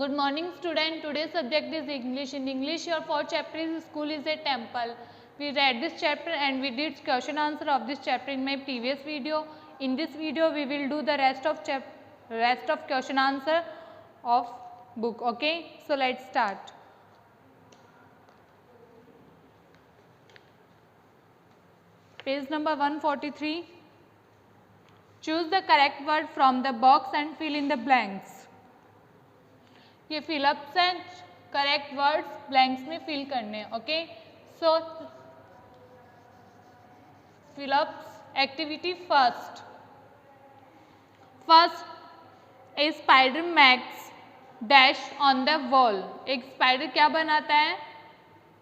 Good morning student. Today's subject is English. In English your fourth chapter is School is a Temple. We read this chapter and we did question answer of this chapter in my previous video. In this video we will do the rest of question answer of book. Okay, so let's start. Page number 143. Choose the correct word from the box and fill in the blanks. ये fill-ups हैं, correct words blanks में fill करने हैं. Okay, so fill-ups activity first. A spider max dash on the wall. एक spider क्या बनाता है?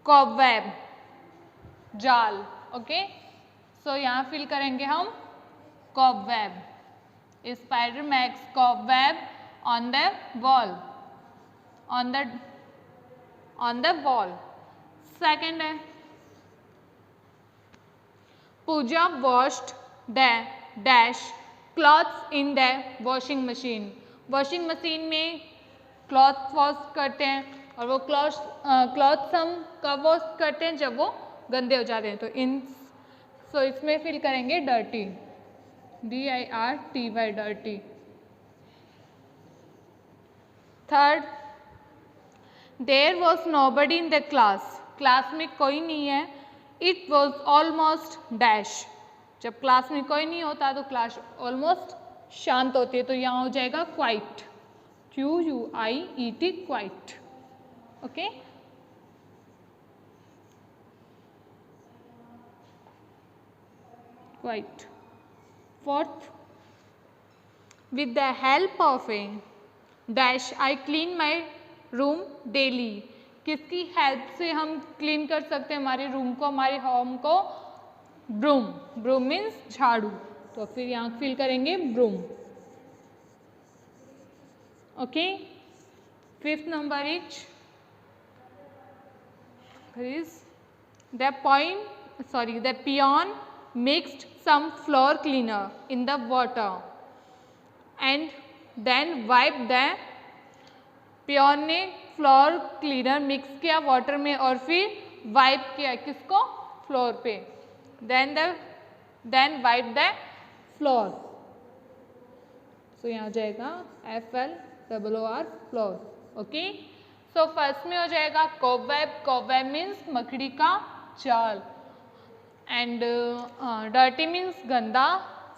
Cobweb, जाल. ओके, सो यहाँ फिल करेंगे हम cobweb. A spider max cobweb on the wall. on the wall. Second है Pooja washed the dash clothes in the washing machine. Washing machine में क्लॉथ वॉश करते हैं और वो क्लॉथ्स हम कब वॉश करते हैं? जब वो गंदे हो जाते हैं. तो इसमें फिल करेंगे dirty, DIRTY, dirty. Third, there was nobody in the class. Class में कोई नहीं है. It was almost dash. जब क्लास में कोई नहीं होता तो क्लास ऑलमोस्ट शांत होती है. तो यहाँ हो जाएगा quite, QUIET, quite. Okay, quite. Fourth, with the help of A dash I clean my room daily. किसकी हेल्प से हम क्लीन कर सकते हैं हमारे रूम को, हमारे होम को? ब्रूम. ब्रूम मीन्स झाड़ू. तो फिर यहाँ फिल करेंगे broom. Okay, fifth number is the peon mixed some floor cleaner in the water and then wipe the. Peon ने फ्लोर क्लीनर मिक्स किया वाटर में और फिर वाइप किया किसको? फ्लोर पे. Then wipe the floor. So यहाँ हो जाएगा FLOOR, floor. Okay, so first में हो जाएगा कोबवेब. कोबवेब मीन्स मकड़ी का जाल एंड डर्टी मीन्स गंदा.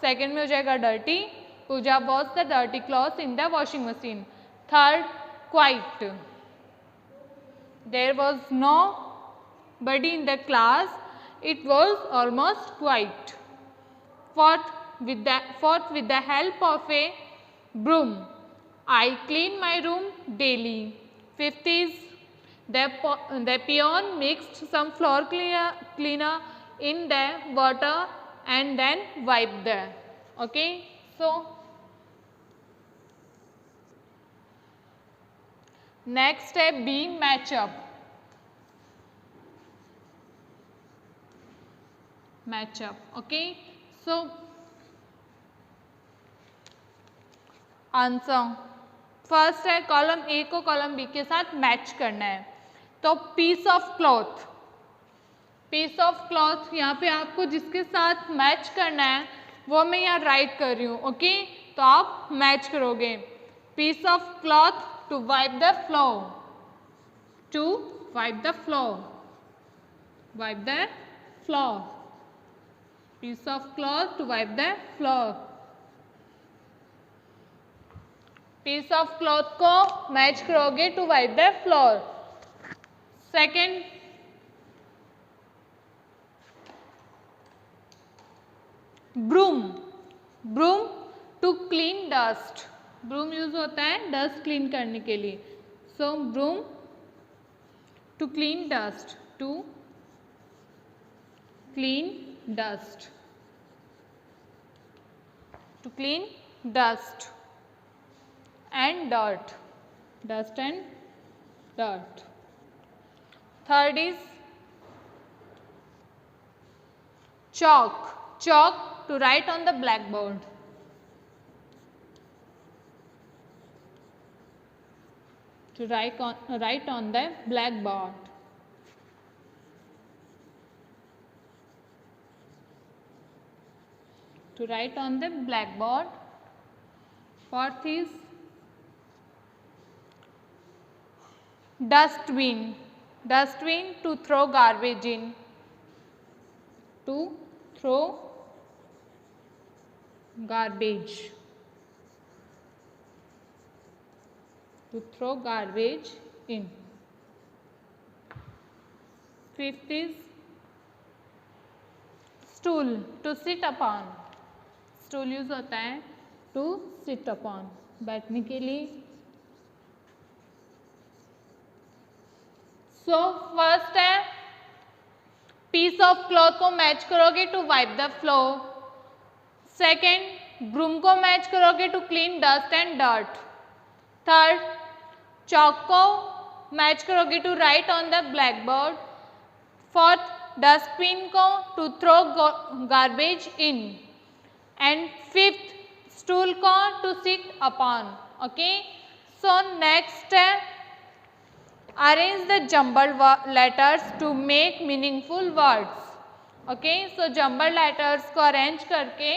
सेकेंड में हो जाएगा डर्टी. पूजा wash the dirty clothes in the washing machine. Third, quiet. There was nobody in the class. It was almost quiet. Fourth, with the help of a broom, I clean my room daily. Fifth is the peon mixed some floor cleaner in the water and then wiped there. Okay, so next है B match up. Okay, so answer first है column A को column B के साथ match करना है. तो piece of cloth. यहाँ पे आपको जिसके साथ मैच करना है वो मैं यहाँ राइट कर रही हूँ. ओके, तो आप मैच करोगे. Piece of cloth to wipe the floor. Piece of cloth to wipe the floor. Piece of cloth को मैच करोगे to wipe the floor. Second, broom to clean dust. Broom use होता है dust clean करने के लिए. So broom to clean dust and dirt. Third is chalk to write on the blackboard. To write on the blackboard. To write on the blackboard. Fourth is dustbin. Dustbin, to throw garbage in. To throw garbage. To throw garbage in. Fifth is stool, to sit upon. Stool use होता है to sit upon, बैठने के लिए. So first है piece of cloth को match करोगे to wipe the floor. Second broom को match करोगे to clean dust and dirt. Third chalk को मैच करोगे to write on the blackboard. Fourth dustbin को to throw garbage in. And fifth stool को to sit upon. Okay, so next arrange the jumbled letters to make meaningful words. Okay, so jumbled letters को arrange करके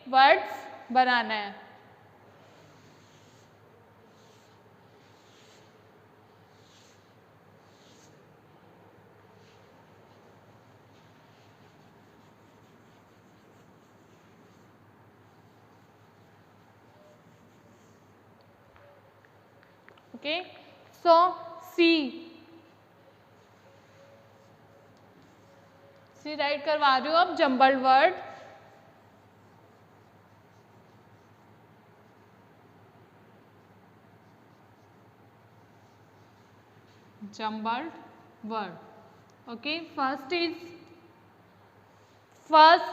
words बनाना है. Okay, so C right करवा रही हूँ अब jumbled word. Jumbled word. Okay, first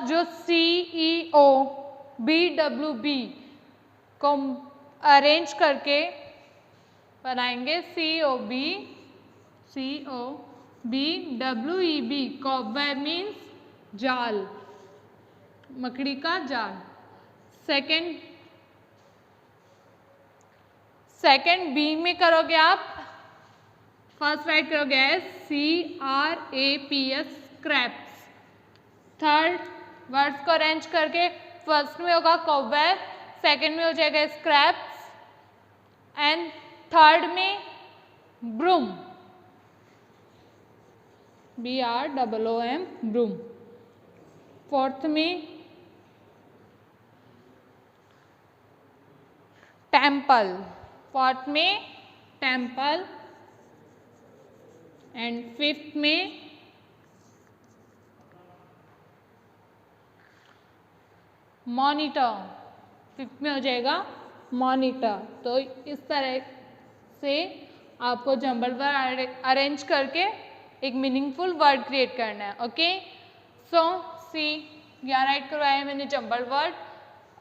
जो CEO BWB को arrange करके बनाएंगे. COBWEB. कॉबवेब मीन्स जाल, मकड़ी का जाल. सेकेंड बी में करोगे आप, फर्स्ट राइट करोगे SCRAPS स्क्रैप्स. थर्ड वर्ड्स को अरेंज करके फर्स्ट में होगा कॉबवेब, सेकेंड में हो जाएगा स्क्रैप्स एंड थर्ड में ब्रूम, BROOM ब्रूम. फोर्थ में टेम्पल, एंड फिफ्थ में मॉनिटर. फिफ्थ में हो जाएगा मॉनिटर. तो इस तरह से आपको जम्बल वर्ड अरेंज करके एक मीनिंगफुल वर्ड क्रिएट करना है. ओके, सो सी यहाँ राइट करवाया मैंने jumble word.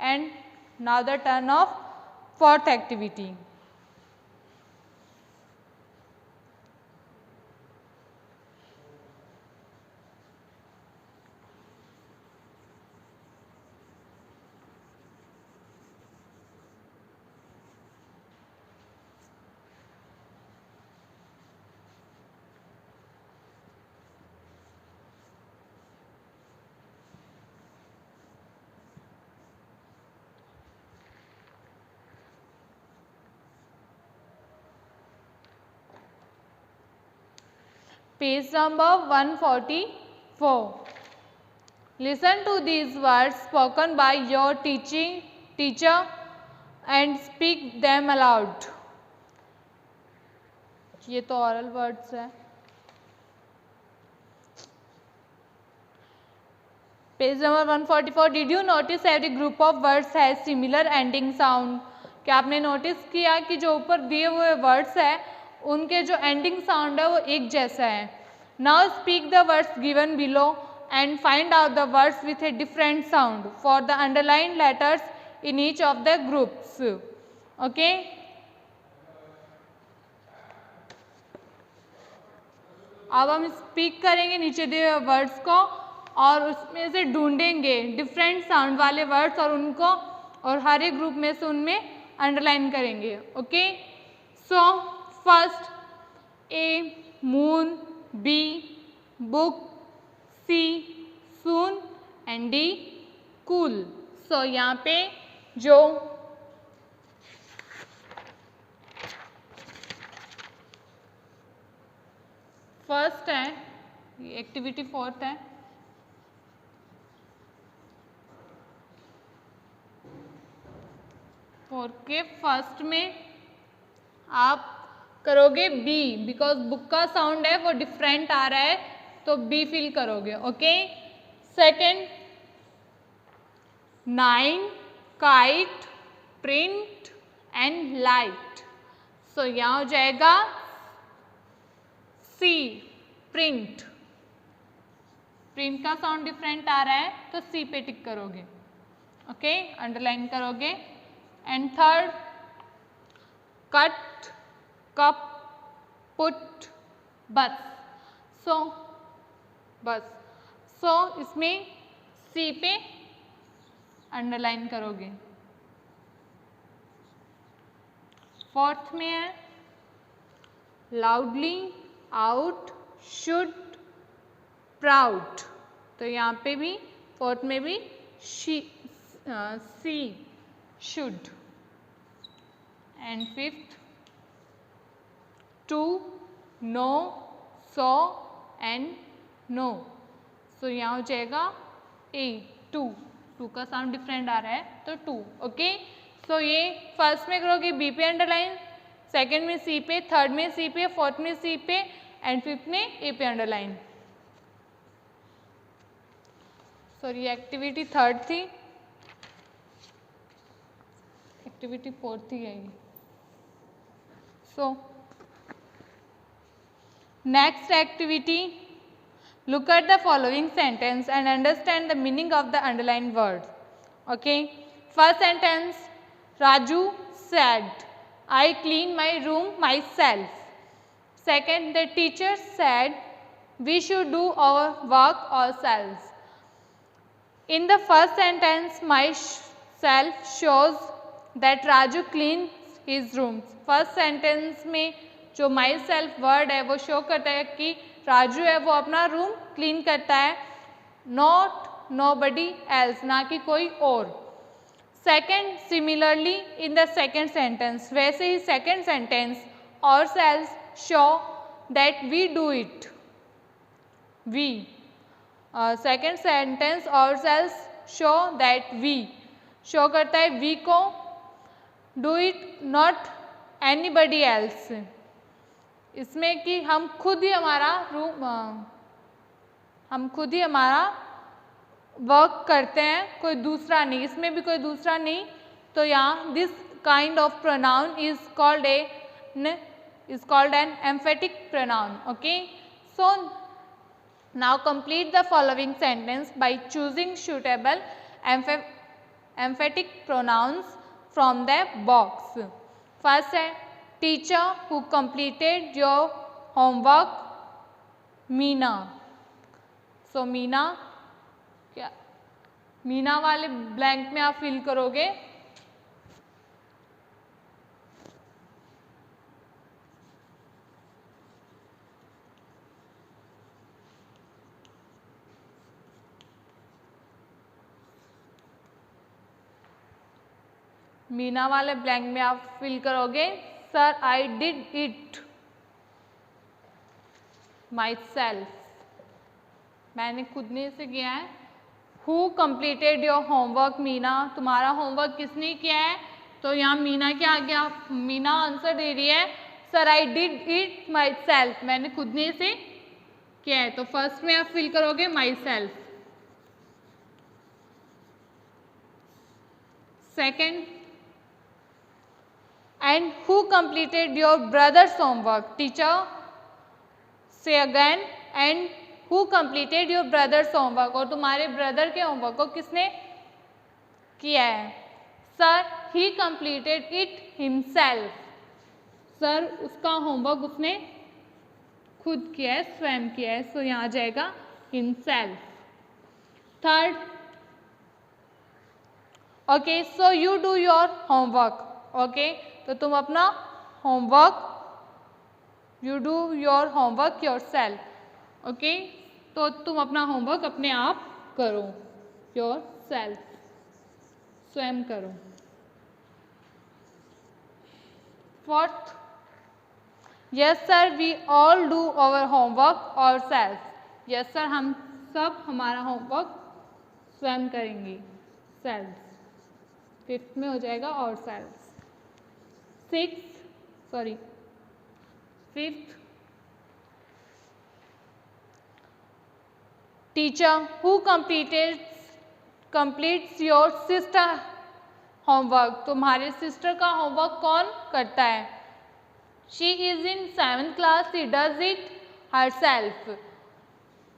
And now the turn of fourth activity. Page number 144. Listen to these words spoken by your teacher and speak them aloud. ये तो oral words है. Page number 144. Did you notice every group of words has similar ending sound? क्या आपने notice किया कि जो ऊपर दिए हुए वर्ड्स है उनके जो एंडिंग साउंड है वो एक जैसा है. Now speak the words given below and find out the words with a different sound for the underline letters in each of the groups. Okay, अब हम स्पीक करेंगे नीचे दिए हुए वर्ड्स को और उसमें से ढूंढेंगे डिफरेंट साउंड वाले वर्ड्स और उनको और हर एक ग्रुप में से उनमें अंडरलाइन करेंगे. Okay, so first A moon, B book, C soon and D cool. So यहाँ पे जो फर्स्ट है, एक्टिविटी फोर्थ है, फोर्थ के फर्स्ट में आप करोगे बी, बिकॉज बुक का साउंड है वो डिफरेंट आ रहा है, तो बी फिल करोगे. Okay. Second 9 kite print and light. So यहाँ हो जाएगा सी प्रिंट. प्रिंट का साउंड डिफरेंट आ रहा है तो सी पे टिक करोगे. ओके, अंडरलाइन करोगे. And third cut cup put bus. So बस, सो इसमें सी पे अंडरलाइन करोगे. फोर्थ में है लाउडली आउट शुड प्राउड. तो यहाँ पे भी फोर्थ में भी C should. And fifth to no so and no. So यहाँ हो जाएगा ए टू. टू का साउंड डिफरेंट आ रहा है तो टू. ओके. सो ये फर्स्ट में करोगे बी पे अंडरलाइन, सेकेंड में सी पे, थर्ड में सी पे, फोर्थ में सी पे एंड फिफ्थ में ए पे अंडरलाइन. सॉरी, एक्टिविटी थर्ड थी, एक्टिविटी फोर्थ ही है ये. So next activity, look at the following sentence and understand the meaning of the underlined word. Okay. First sentence, Raju said, I clean my room myself. Second, the teacher said, we should do our work ourselves. In the first sentence, myself shows that Raju cleans his room. First sentence में जो myself word है वो show करता है कि राजू है वो अपना रूम क्लीन करता है, नॉट नोबडी एल्स, ना कि कोई और. Second, similarly in the second sentence, वैसे ही second sentence, ourselves show that we do it. We second sentence ourselves show that we show करता है वी को, do it not anybody else. इसमें कि हम खुद ही हमारा रूम हम खुद ही हमारा वर्क करते हैं, कोई दूसरा नहीं. इसमें भी कोई दूसरा नहीं. तो यहाँ this kind of pronoun is called an emphatic pronoun. Okay. So now complete the following sentence by choosing suitable emphatic pronouns from the box. First है teacher who completed your homework, Meena. So Meena, क्या मीना वाले blank में आप fill करोगे मीना वाले blank में आप fill करोगे sir I did it my self, मैंने खुद ने इसे किया है. Who completed your homework, Meena, तुम्हारा होमवर्क किसने किया है. तो यहाँ मीना क्या आ गया, मीना आंसर दे रही है sir I did it my self, मैंने खुद ने इसे किया है. तो फर्स्ट में आप फिल करोगे my self. Second, and who completed your brother's homework, teacher say again, and who completed your brother's homework, और तुम्हारे ब्रदर के होमवर्क को किसने किया है. Sir he completed it himself, sir उसका होमवर्क उसने खुद किया है, स्वयं किया है. सो यहाँ आ जाएगा himself. Third, okay so you do your homework. Okay, तो तुम अपना homework you do your homework your self. Okay, तो तुम अपना होमवर्क अपने आप करो, योर सेल्फ, स्वयं करो। Fourth, yes sir we all do our homework और सेल्फ। यस सर, हम सब हमारा होमवर्क स्वयं करेंगे, सेल्फ। फिफ्थ में हो जाएगा और self. Fifth, teacher who completes your sister homework. तुम्हारे सिस्टर का होमवर्क कौन करता है? She is in 7th class, she does it herself.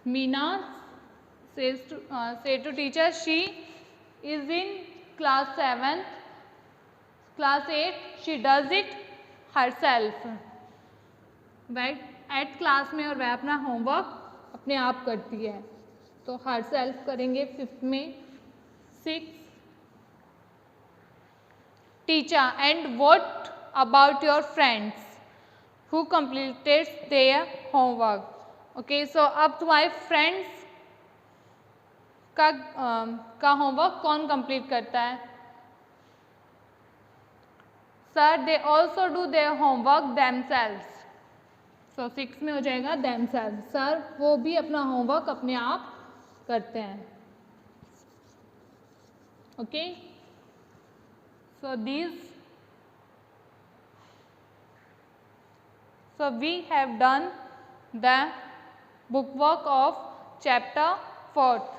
Meena say to teacher, she is in class 7th, class 8, she does it herself. वह eight class में और वह अपना होमवर्क अपने आप करती है, तो herself करेंगे फिफ्थ में। Six, teacher and what about your friends who completed their homework. Okay, so अब तुम्हारे फ्रेंड्स का होमवर्क कौन कंप्लीट करता है? Sir they also do their homework themselves. So 6 में हो जाएगा देमसेल्व्स। सर वो भी अपना होमवर्क अपने आप करते हैं। Okay, so we have done the book work of chapter 4th.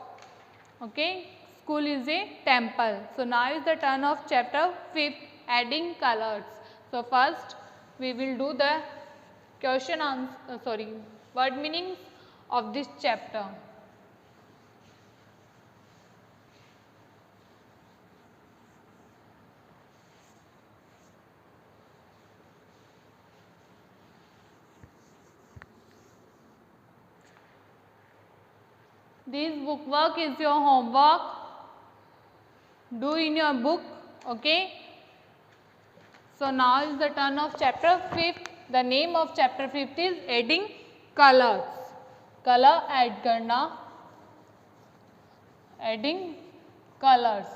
Okay, school is a temple. So now is the turn of chapter 5th, adding colors. So first we will do the word meanings of this chapter. This book work is your homework. Do in your book. Okay. So now is the turn of chapter 5th. The name of chapter 5th is adding colors. Color add करना, adding colors.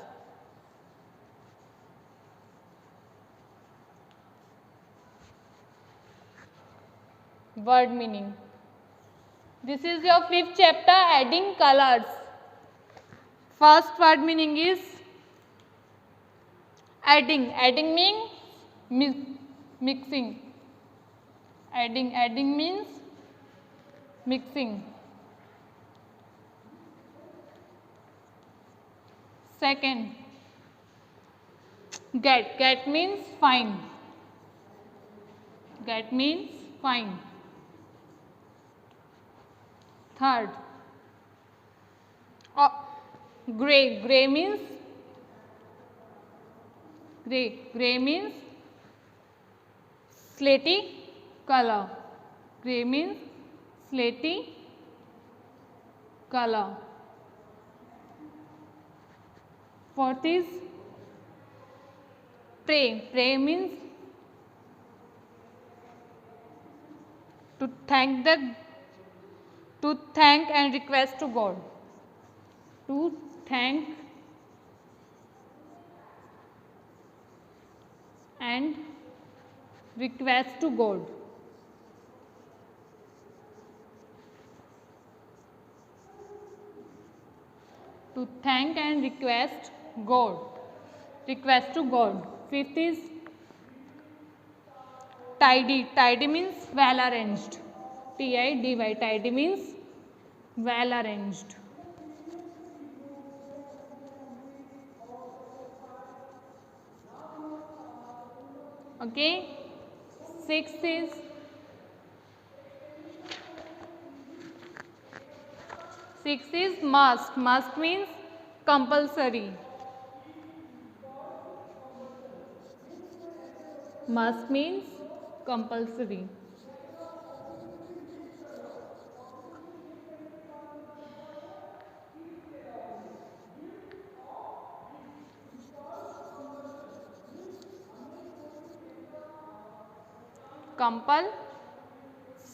Word meaning. This is your 5th chapter, adding colors. First word meaning is adding. Adding means mixing. Adding means mixing. Second, get means find. Get means find. Third, gray means slaty color. Gray means slaty color. Fourth is pray means to thank and request to God. To thank and request to God. To thank and request God. Request to God. Fifth is tidy. Tidy means well arranged. Tidy. Tidy means well arranged. Okay. Sixth is must. Must means compulsory. Must means compulsory.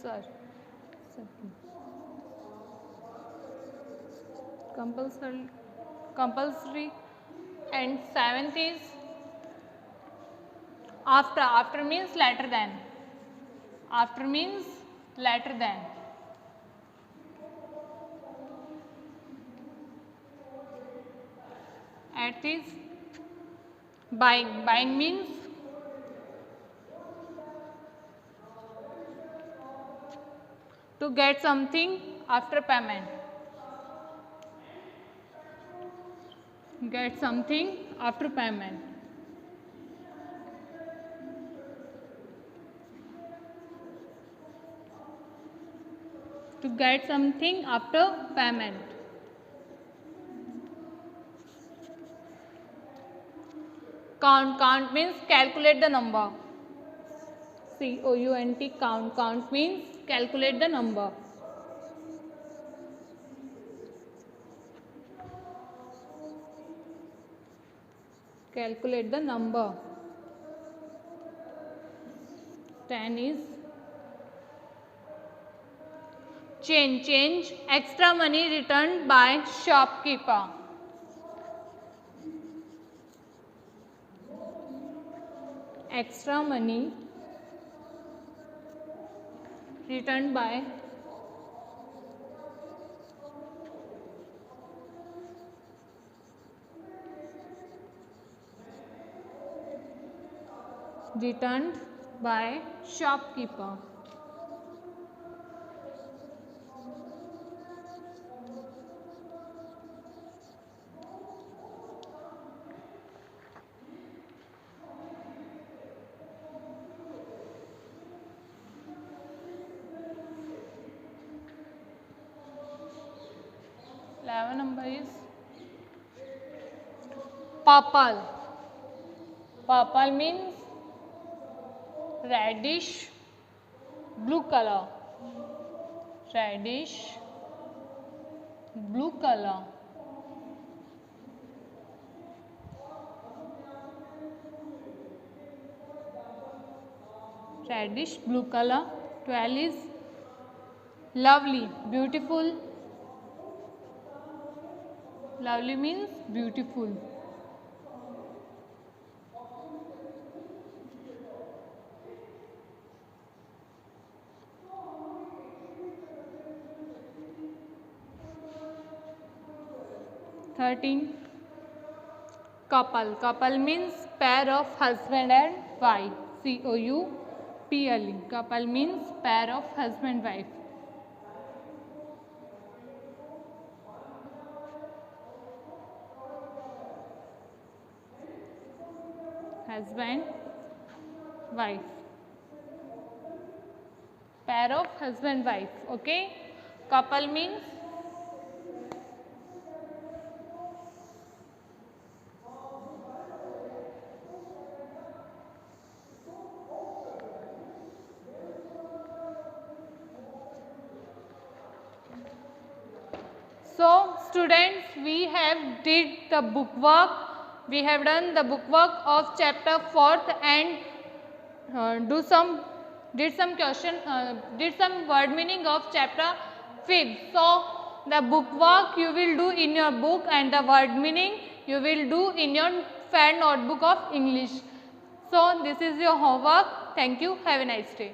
sir. Compulsory. And seventh is after. After means later than. After means later than. Eighth is buying. Buying means to get something after payment. Get something after payment. To get something after payment. Count. Count means calculate the number. COUNT. Count. Count means calculate the number. Calculate the number. 10 is change. Change extra money returned by shopkeeper. Extra money returned by shopkeeper. Number is purple. Purple means reddish blue color. Reddish blue color. Reddish blue color. 12 is lovely, beautiful. Lovely means beautiful. Couple. Couple means pair of husband and wife. COUPLE. Couple means pair of husband and wife. Husband, wife. Pair of husband, wife. Okay. Couple means so students, we have did the book work. We have done the book work of chapter 4th and did some word meaning of chapter 5th. So the book work you will do in your book and the word meaning you will do in your fair notebook of English. So this is your homework. Thank you. Have a nice day.